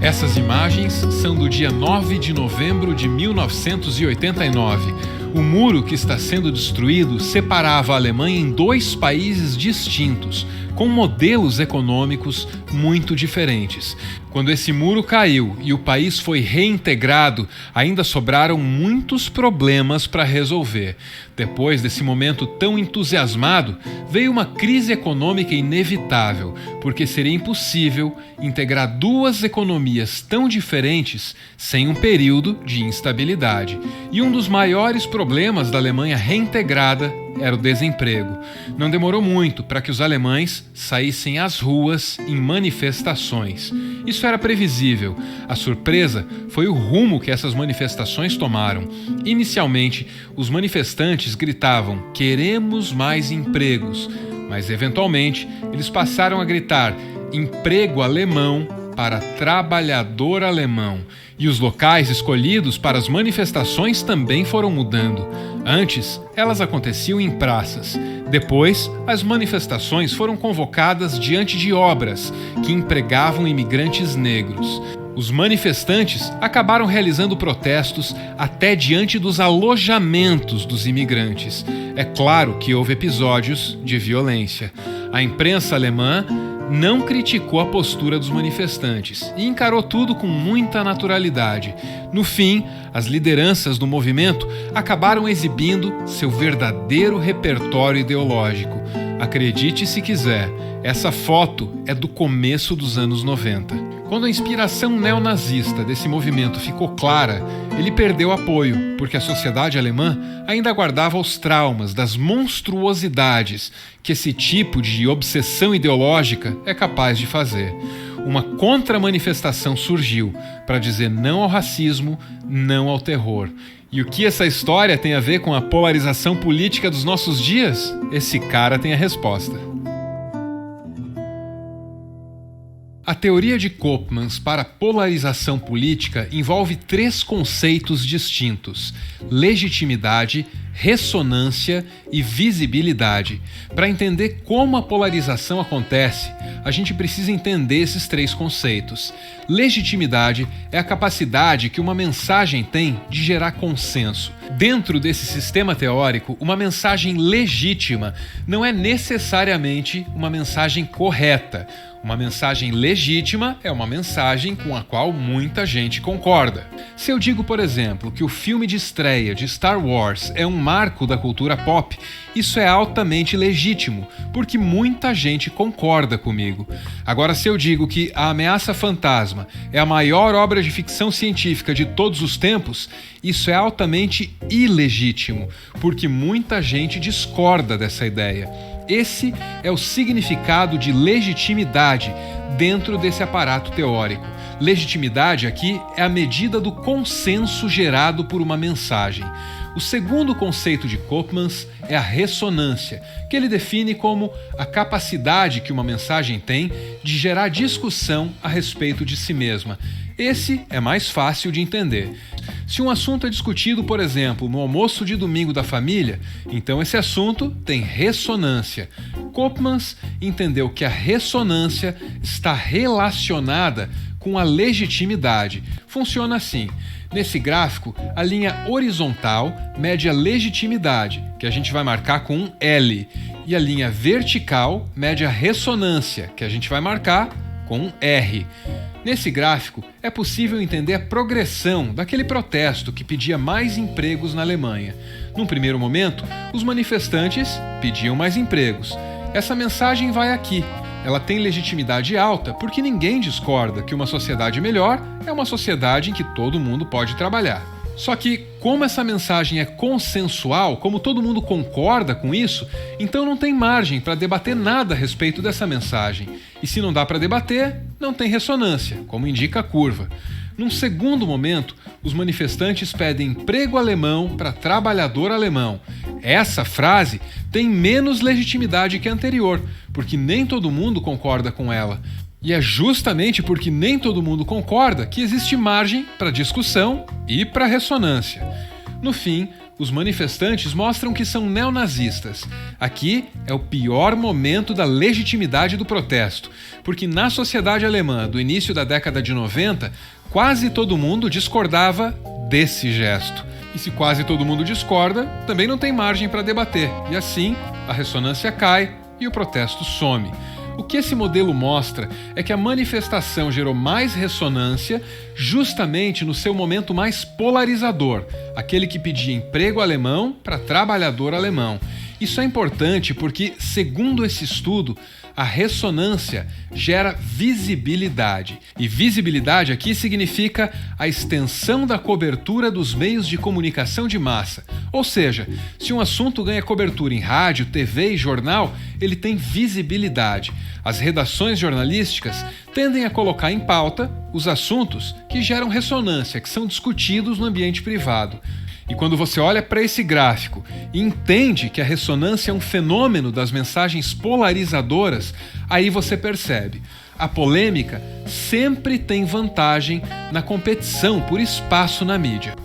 Essas imagens são do dia 9 de novembro de 1989. O muro que está sendo destruído separava a Alemanha em dois países distintos, com modelos econômicos muito diferentes. Quando esse muro caiu e o país foi reintegrado, ainda sobraram muitos problemas para resolver. Depois desse momento tão entusiasmado, veio uma crise econômica inevitável, porque seria impossível integrar duas economias tão diferentes sem um período de instabilidade. E um dos maiores problemas da Alemanha reintegrada era o desemprego. Não demorou muito para que os alemães saíssem às ruas em manifestações. Isso era previsível. A surpresa foi o rumo que essas manifestações tomaram. Inicialmente, os manifestantes gritavam: "Queremos mais empregos", mas eventualmente eles passaram a gritar: "Emprego alemão para trabalhador alemão", e os locais escolhidos para as manifestações também foram mudando. Antes, elas aconteciam em praças. Depois, as manifestações foram convocadas diante de obras que empregavam imigrantes negros. Os manifestantes acabaram realizando protestos até diante dos alojamentos dos imigrantes. É claro que houve episódios de violência. A imprensa alemã não criticou a postura dos manifestantes e encarou tudo com muita naturalidade. No fim, as lideranças do movimento acabaram exibindo seu verdadeiro repertório ideológico. Acredite se quiser, essa foto é do começo dos anos 90. Quando a inspiração neonazista desse movimento ficou clara, ele perdeu apoio, porque a sociedade alemã ainda guardava os traumas das monstruosidades que esse tipo de obsessão ideológica é capaz de fazer. Uma contra-manifestação surgiu para dizer não ao racismo, não ao terror. E o que essa história tem a ver com a polarização política dos nossos dias? Esse cara tem a resposta. A teoria de Koopmans para a polarização política envolve três conceitos distintos: legitimidade, ressonância e visibilidade. Para entender como a polarização acontece, a gente precisa entender esses três conceitos. Legitimidade é a capacidade que uma mensagem tem de gerar consenso. Dentro desse sistema teórico, uma mensagem legítima não é necessariamente uma mensagem correta. Uma mensagem legítima é uma mensagem com a qual muita gente concorda. Se eu digo, por exemplo, que o filme de estreia de Star Wars é um marco da cultura pop, isso é altamente legítimo, porque muita gente concorda comigo. Agora, se eu digo que A Ameaça Fantasma é a maior obra de ficção científica de todos os tempos, isso é altamente ilegítimo, porque muita gente discorda dessa ideia. Esse é o significado de legitimidade dentro desse aparato teórico. Legitimidade aqui é a medida do consenso gerado por uma mensagem. O segundo conceito de Koopmans é a ressonância, que ele define como a capacidade que uma mensagem tem de gerar discussão a respeito de si mesma. Esse é mais fácil de entender. Se um assunto é discutido, por exemplo, no almoço de domingo da família, então esse assunto tem ressonância. Koopmans entendeu que a ressonância está relacionada com a legitimidade. Funciona assim. Nesse gráfico, a linha horizontal mede a legitimidade, que a gente vai marcar com um L, e a linha vertical mede a ressonância, que a gente vai marcar com um R. Nesse gráfico, é possível entender a progressão daquele protesto que pedia mais empregos na Alemanha. Num primeiro momento, os manifestantes pediam mais empregos. Essa mensagem vai aqui. Ela tem legitimidade alta porque ninguém discorda que uma sociedade melhor é uma sociedade em que todo mundo pode trabalhar. Só que, como essa mensagem é consensual, como todo mundo concorda com isso, então não tem margem para debater nada a respeito dessa mensagem. E se não dá para debater, não tem ressonância, como indica a curva. Num segundo momento, os manifestantes pedem emprego alemão para trabalhador alemão. Essa frase tem menos legitimidade que a anterior, porque nem todo mundo concorda com ela. E é justamente porque nem todo mundo concorda que existe margem para discussão e para ressonância. No fim, Os manifestantes mostram que são neonazistas. Aqui é o pior momento da legitimidade do protesto, porque na sociedade alemã do início da década de 90, quase todo mundo discordava desse gesto. E se quase todo mundo discorda, também não tem margem para debater. E assim, a ressonância cai e o protesto some. O que esse modelo mostra é que a manifestação gerou mais ressonância justamente no seu momento mais polarizador, aquele que pedia emprego alemão para trabalhador alemão. Isso é importante porque, segundo esse estudo, a ressonância gera visibilidade. E visibilidade aqui significa a extensão da cobertura dos meios de comunicação de massa. Ou seja, se um assunto ganha cobertura em rádio, TV e jornal, ele tem visibilidade. As redações jornalísticas tendem a colocar em pauta os assuntos que geram ressonância, que são discutidos no ambiente privado. E quando você olha para esse gráfico e entende que a ressonância é um fenômeno das mensagens polarizadoras, aí você percebe. A polêmica sempre tem vantagem na competição por espaço na mídia.